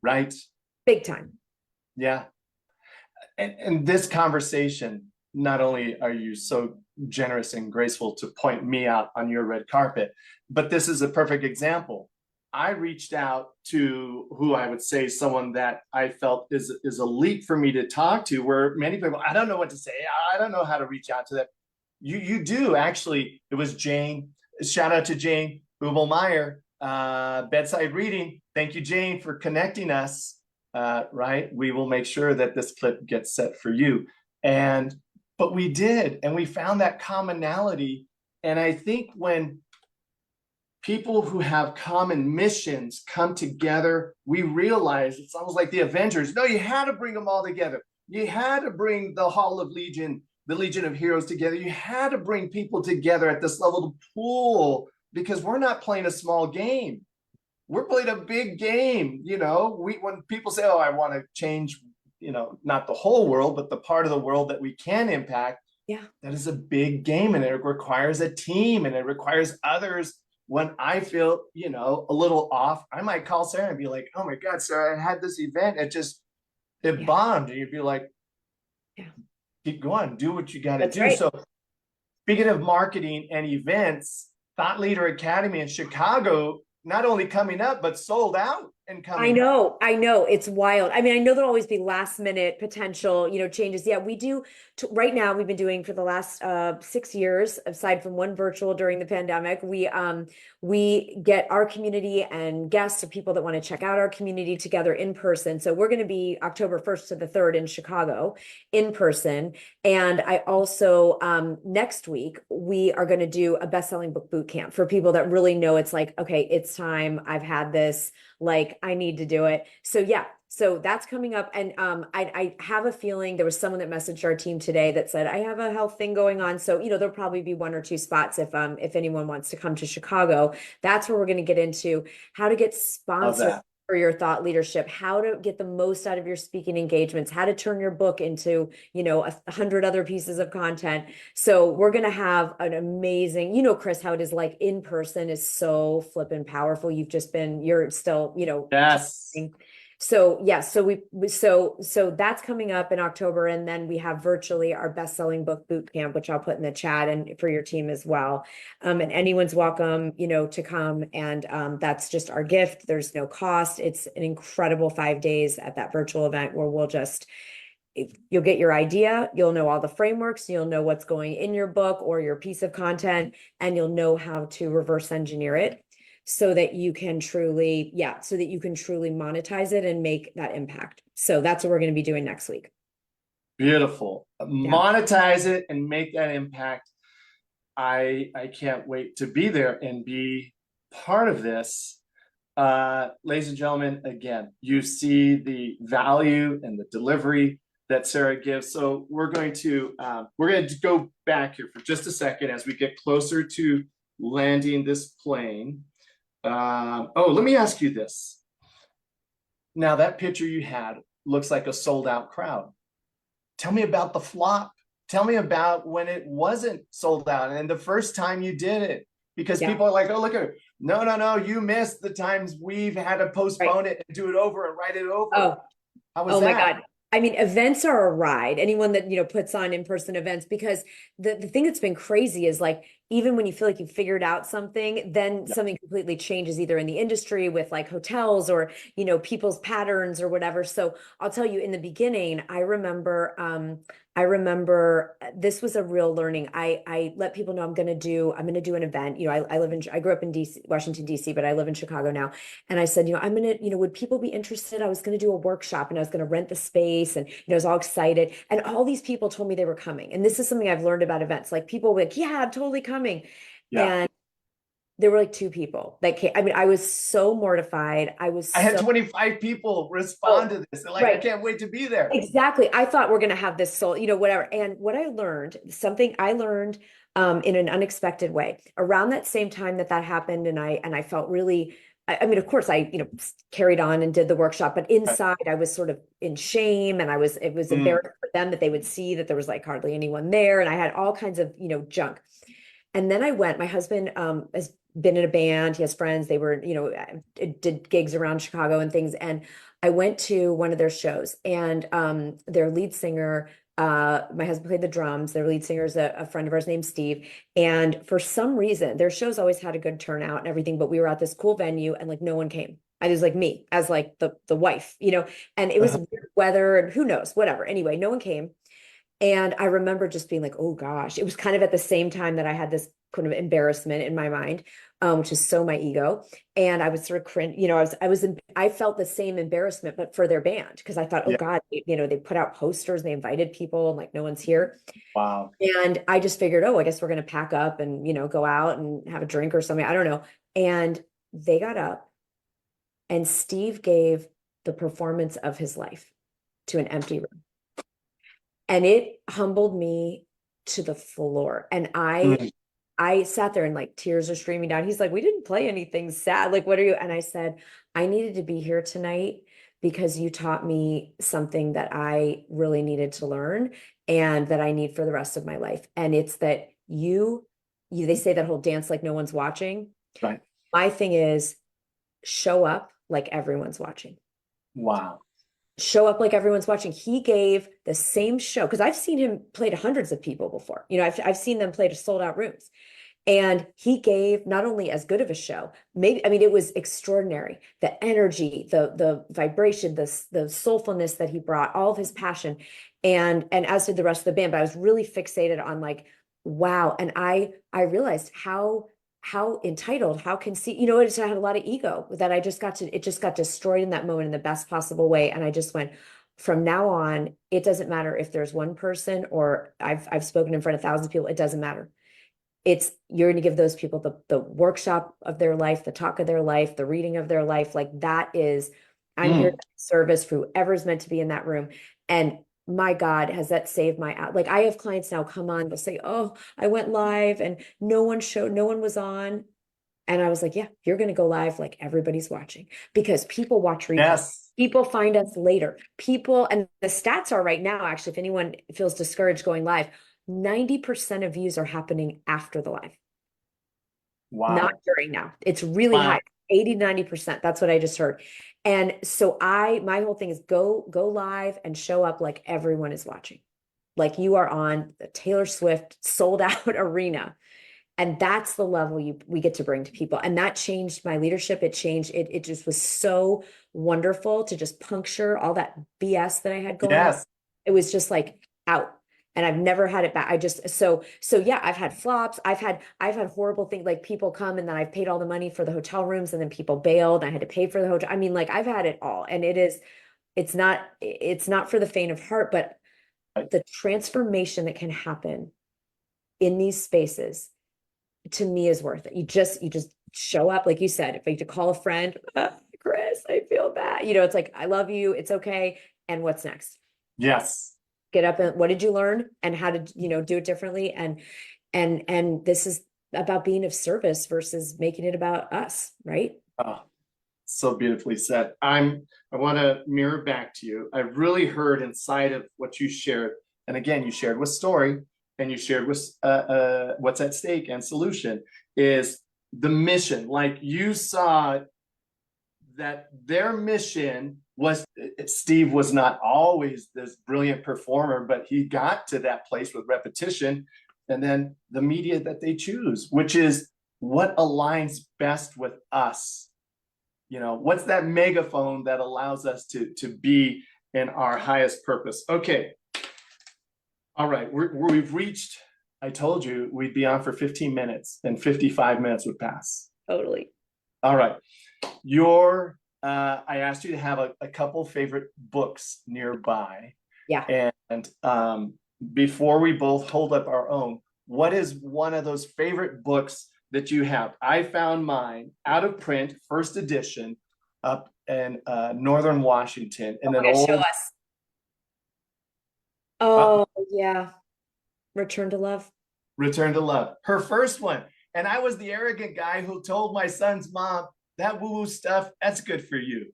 Right. Big time. Yeah. And this conversation, not only are you so generous and graceful to point me out on your red carpet, but this is a perfect example. I reached out to who I would say someone that I felt is a leap for me to talk to, where many people, I don't know what to say. I don't know how to reach out to them. You do, actually. It was Jane. Shout out to Jane Ubelmeyer, Bedside Reading. Thank you, Jane, for connecting us. Right? We will make sure that this clip gets set for you. But we did, and we found that commonality. And I think when people who have common missions come together, we realize it's almost like the Avengers. No, you had to bring them all together. You had to bring the Hall of Legion the Legion of Heroes together. You had to bring people together at this level to pool, because we're not playing a small game. We're playing a big game. When people say, oh, I want to change, not the whole world, but the part of the world that we can impact. Yeah. That is a big game, and it requires a team, and it requires others. When I feel, a little off, I might call Sara and be like, oh my God, Sara, I had this event. It bombed. And you'd be like, Yeah. keep going, do what you got to do. Right. So speaking of marketing and events, Thought Leader Academy in Chicago, not only coming up, but sold out and coming up. I know, it's wild. I mean, I know there'll always be last minute potential, changes. Yeah, we do. Right now, we've been doing for the last 6 years, aside from one virtual during the pandemic. We get our community and guests or people that want to check out our community together in person. So we're going to be October 1st to the 3rd in Chicago in person. And I also next week we are going to do a best-selling book boot camp for people that really know it's like, okay, it's time. I've had this. Like, I need to do it. So yeah, so that's coming up. And I have a feeling there was someone that messaged our team today that said, I have a health thing going on. So, there'll probably be 1 or 2 spots if anyone wants to come to Chicago. That's where we're going to get into how to get sponsored for your thought leadership, how to get the most out of your speaking engagements, how to turn your book into, 100 other pieces of content. So we're going to have an amazing, Chris, how it is like in person is so flippin' powerful. You're still, Yes. talking. So yeah, so that's coming up in October, and then we have virtually our best-selling book boot camp, which I'll put in the chat and for your team as well. And anyone's welcome, to come, and that's just our gift. There's no cost. It's an incredible 5 days at that virtual event where you'll get your idea, you'll know all the frameworks, you'll know what's going in your book or your piece of content, and you'll know how to reverse engineer it so that you can truly monetize it and make that impact. So that's what we're going to be doing next week. Beautiful. Monetize it and make that impact. I can't wait to be there and be part of this. Ladies and gentlemen, again, you see the value and the delivery that Sara gives. So we're going to go back here for just a second as we get closer to landing this plane. Let me ask you this. Now, that picture you had looks like a sold out crowd. Tell me about the flop. Tell me about when it wasn't sold out and the first time you did it, because people are like, oh, look at it. No, you missed the times we've had to postpone it and do it over and write it over. How was that? My God. I mean, events are a ride. Anyone that, puts on in-person events, because the thing that's been crazy is like, even when you feel like you've figured out something, then something completely changes either in the industry with like hotels or, people's patterns or whatever. So I'll tell you, in the beginning, I remember this was a real learning. I let people know I'm going to do an event. I grew up in DC, Washington, DC, but I live in Chicago now. And I said, I'm going to, would people be interested? I was going to do a workshop and I was going to rent the space, and, I was all excited. And all these people told me they were coming. And this is something I've learned about events. Like, people were like, yeah, I'm totally coming. And there were like 2 people that came. I mean, I was so mortified. I had 25 people respond to this. They're like, I can't wait to be there. Exactly. I thought we're going to have this soul, whatever. And what I learned, something I learned in an unexpected way around that same time that happened. And I felt really, I mean, of course I, carried on and did the workshop, but inside I was sort of in shame, and it was embarrassing for them that they would see that there was like hardly anyone there. And I had all kinds of, junk. And then my husband has been in a band. He has friends. They were, did gigs around Chicago and things. And I went to one of their shows, and their lead singer, my husband played the drums. Their lead singer is a friend of ours named Steve. And for some reason, their shows always had a good turnout and everything, but we were at this cool venue and like no one came. It was like me as like the wife, and it was weird weather and who knows, whatever. Anyway, no one came. And I remember just being like, oh gosh, it was kind of at the same time that I had this kind of embarrassment in my mind, which is so my ego. And I was sort of cringe, I felt the same embarrassment, but for their band, because I thought, oh God, they put out posters, they invited people, and like no one's here. Wow. And I just figured, I guess we're going to pack up and, go out and have a drink or something. I don't know. And they got up, and Steve gave the performance of his life to an empty room. And it humbled me to the floor. And Mm. I sat there and like tears are streaming down. He's like, we didn't play anything sad. Like, what are you? And I said, I needed to be here tonight because you taught me something that I really needed to learn and that I need for the rest of my life. And it's that they say that whole dance like no one's watching. Right. My thing is show up like everyone's watching. Wow. Show up like everyone's watching. He gave the same show because I've seen him play to hundreds of people before. I've seen them play to sold out rooms. And he gave not only as good of a show, maybe, I mean, it was extraordinary. The energy, the vibration, the soulfulness that he brought, all of his passion, and as did the rest of the band. But I was really fixated on like, wow. And I realized how entitled, how conceit, I had a lot of ego that it just got destroyed in that moment in the best possible way. And I just went, from now on, it doesn't matter if there's one person or I've spoken in front of thousands of people, it doesn't matter. You're going to give those people the workshop of their life, the talk of their life, the reading of their life. Like I'm here to service for whoever's meant to be in that room. And my God, has that saved like I have clients now come on, they'll say, oh, I went live and no one was on. And I was like, yeah, you're going to go live like everybody's watching because people watch replays. Yes. People find us later. And the stats are right now, actually, if anyone feels discouraged going live, 90% of views are happening after the live. Wow. Not during now. It's really high. 80, 90%. That's what I just heard. And so my whole thing is go live and show up like everyone is watching. Like you are on the Taylor Swift sold out arena. And that's the level we get to bring to people. And that changed my leadership. It just was so wonderful to just puncture all that BS that I had going on. It was just like out. And I've never had it back. So yeah, I've had flops. I've had horrible things like people come and then I've paid all the money for the hotel rooms and then people bailed and I had to pay for the hotel. I mean, like I've had it all. And it's not for the faint of heart, but the transformation that can happen in these spaces to me is worth it. You just show up. Like you said, if I need to call a friend, Chris, I feel bad. It's like, I love you. It's okay. And what's next? Yes. Get up and what did you learn and how to, do it differently. And this is about being of service versus making it about us. Right. Oh, so beautifully said. I want to mirror back to you. I really heard inside of what you shared. And again, you shared with story and you shared with what's at stake and solution is the mission. Like you saw that their mission was, Steve was not always this brilliant performer, but he got to that place with repetition and then the media that they choose, which is what aligns best with us. What's that megaphone that allows us to be in our highest purpose? Okay. All right. We've reached, I told you we'd be on for 15 minutes and 55 minutes would pass. Totally. All right. I asked you to have a couple favorite books nearby. Yeah. And before we both hold up our own, what is one of those favorite books that you have? I found mine out of print, first edition, up in Northern Washington. And then show us. Oh, yeah. Return to Love. Return to Love. Her first one. And I was the arrogant guy who told my son's mom, that woo-woo stuff, that's good for you.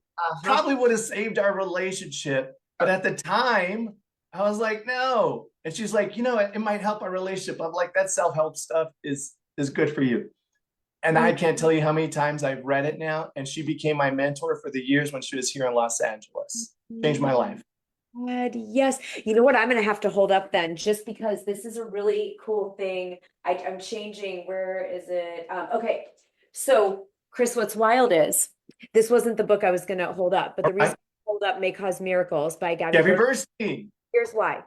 Probably would have saved our relationship. But at the time, I was like, no. And she's like, it might help our relationship. I'm like, that self-help stuff is good for you. And I can't tell you how many times I've read it now. And she became my mentor for the years when she was here in Los Angeles. Changed my life. God, yes. You know what? I'm going to have to hold up then, just because this is a really cool thing. I'm changing. Where is it? Okay. So, Chris, what's wild is this wasn't the book I was going to hold up, but the reason I hold up May Cause Miracles by Gabby Bernstein. Here's why.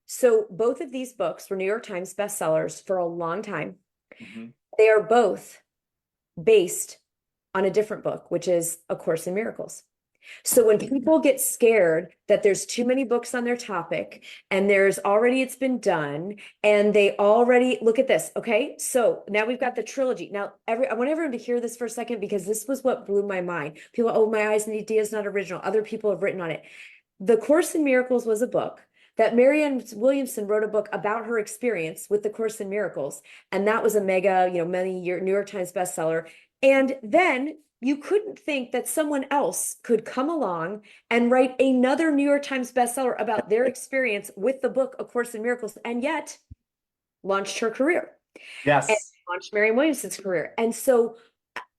So both of these books were New York Times bestsellers for a long time. Mm-hmm. They are both based on a different book, which is A Course in Miracles. So when people get scared that there's too many books on their topic and it's been done and they already look at this. Okay. So now we've got the trilogy. Now I want everyone to hear this for a second, because this was what blew my mind. People, oh, My Eyes and Idea is not original. Other people have written on it. The Course in Miracles was a book that Marianne Williamson wrote a book about her experience with the Course in Miracles, and that was a mega, many-year New York Times bestseller. And then you couldn't think that someone else could come along and write another New York Times bestseller about their experience with the book A Course in Miracles, and yet launched her career and Yes. launched Marianne Williamson's career. And so,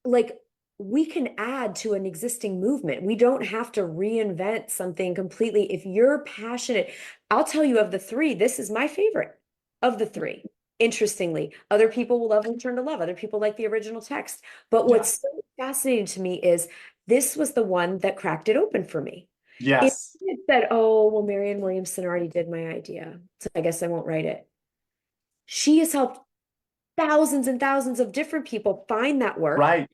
like, we can add to an existing movement. We don't have to reinvent something completely. If you're passionate, I'll tell you, of the three, this is my favorite of the three. Interestingly, other people will love Return to Love. Other people like the original text. But Yeah. what's so fascinating to me is this was the one that cracked it open for me. If Yes. it said, oh, well, Marianne Williamson already did my idea, so I guess I won't write it. She has helped thousands and thousands of different people find that work, Right.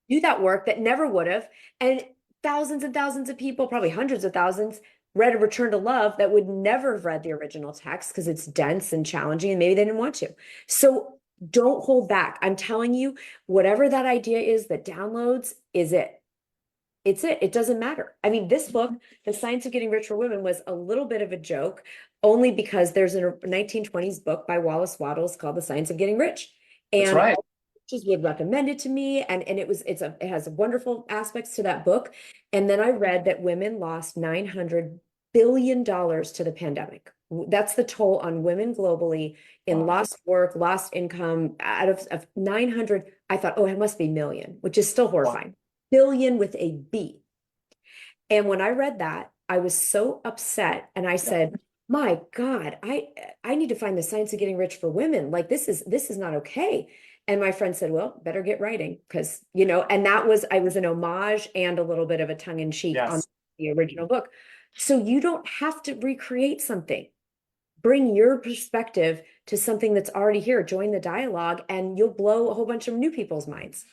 do that work that never would have. And thousands and thousands of people, probably hundreds of thousands, read A Return to Love that would never have read the original text because it's dense and challenging and maybe they didn't want to. So don't hold back. I'm telling you, whatever that idea is that downloads is it. It's it. It doesn't matter. I mean, this book, The Science of Getting Rich for Women, was a little bit of a joke only because there's a 1920s book by Wallace Wattles called The Science of Getting Rich. That's And right. just would recommend it to me. And it has wonderful aspects to that book. And then I read that women lost $900 billion to the pandemic. That's the toll on women globally in Wow. lost work, lost income. Out of 900, I thought, oh, it must be million, which is still horrifying. Billion with a B. And when I read that, I was so upset. And I said, my God, I need to find the science of getting rich for women. Like, this is not okay. And my friend said, well, better get writing because, and I was an homage and a little bit of a tongue in cheek on Yes. the original book. So you don't have to recreate something. Bring your perspective to something that's already here. Join the dialogue and you'll blow a whole bunch of new people's minds.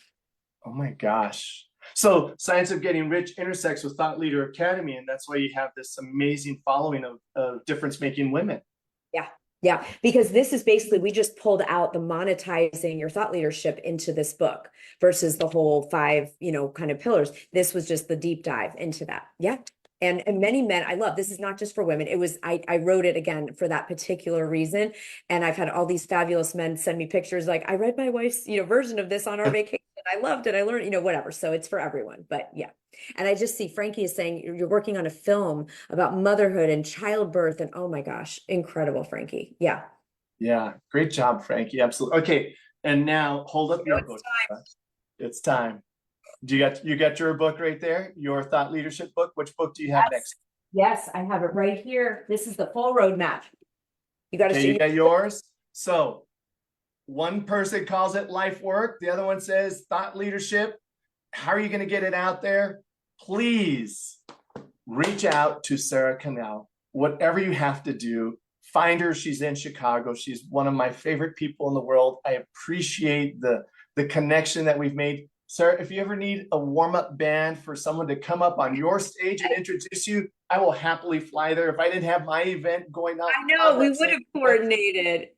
Oh my gosh. So Science of Getting Rich intersects with Thought Leader Academy, and that's why you have this amazing following of difference-making women. Yeah. Yeah. Because this is basically, we just pulled out the monetizing your thought leadership into this book versus the whole 5, kind of pillars. This was just the deep dive into that. Yeah. And many men, I love, this is not just for women. It was, I wrote it again for that particular reason. And I've had all these fabulous men send me pictures. Like, I read my wife's, version of this on our vacation. I loved it. I learned, whatever. So it's for everyone, but yeah. And I just see Frankie is saying you're working on a film about motherhood and childbirth. And oh my gosh, incredible, Frankie. Yeah. Yeah. Great job, Frankie. Absolutely. Okay. And now hold up your book. It's time. You got your book right there, your thought leadership book. Which book do you have next? Yes, I have it right here. This is the full roadmap. You got to see. You got yours. So one person calls it life work. The other one says thought leadership. How are you going to get it out there? Please reach out to Sara Connell. Whatever you have to do, find her. She's in Chicago. She's one of my favorite people in the world. I appreciate the connection that we've made. Sara, if you ever need a warm-up band for someone to come up on your stage and introduce you, I will happily fly there. If I didn't have my event going on. I know, we would have coordinated.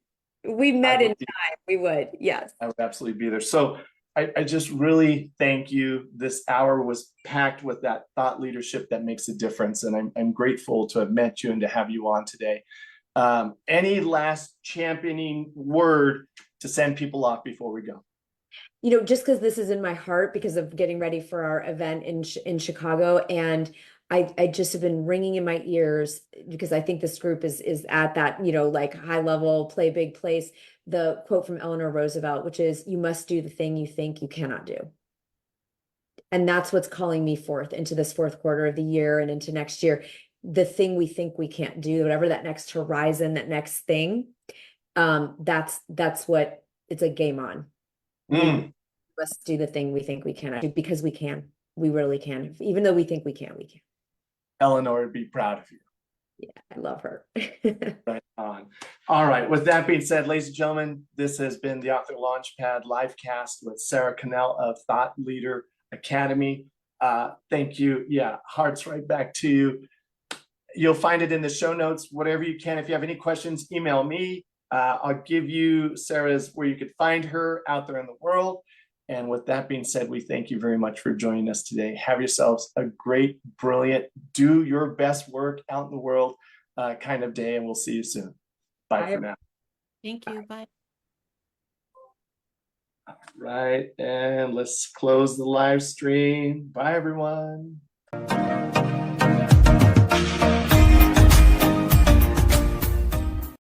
We met in time. We would, yes. I would absolutely be there. So I just really thank you. This hour was packed with that thought leadership that makes a difference. And I'm grateful to have met you and to have you on today. Any last championing word to send people off before we go? Just because this is in my heart because of getting ready for our event in Chicago, and I just have been ringing in my ears because I think this group is at that, like high level, play big place. The quote from Eleanor Roosevelt, which is, you must do the thing you think you cannot do. And that's what's calling me forth into this fourth quarter of the year and into next year. The thing we think we can't do, whatever that next horizon, that next thing, that's what it's a game on. We must do the thing we think we cannot do because we can. We really can. Even though we think we can't, we can. Eleanor would be proud of you. Yeah, I love her. Right on. All right. With that being said, ladies and gentlemen, this has been the Author Launchpad Livecast with Sara Connell of Thought Leader Academy. Thank you. Yeah, hearts right back to you. You'll find it in the show notes, whatever you can. If you have any questions, email me. I'll give you Sara's where you could find her out there in the world. And with that being said, we thank you very much for joining us today. Have yourselves a great, brilliant, do your best work out in the world. kind of day, and we'll see you soon. Bye for now. Thank you. Bye. Right, and let's close the live stream. Bye, everyone.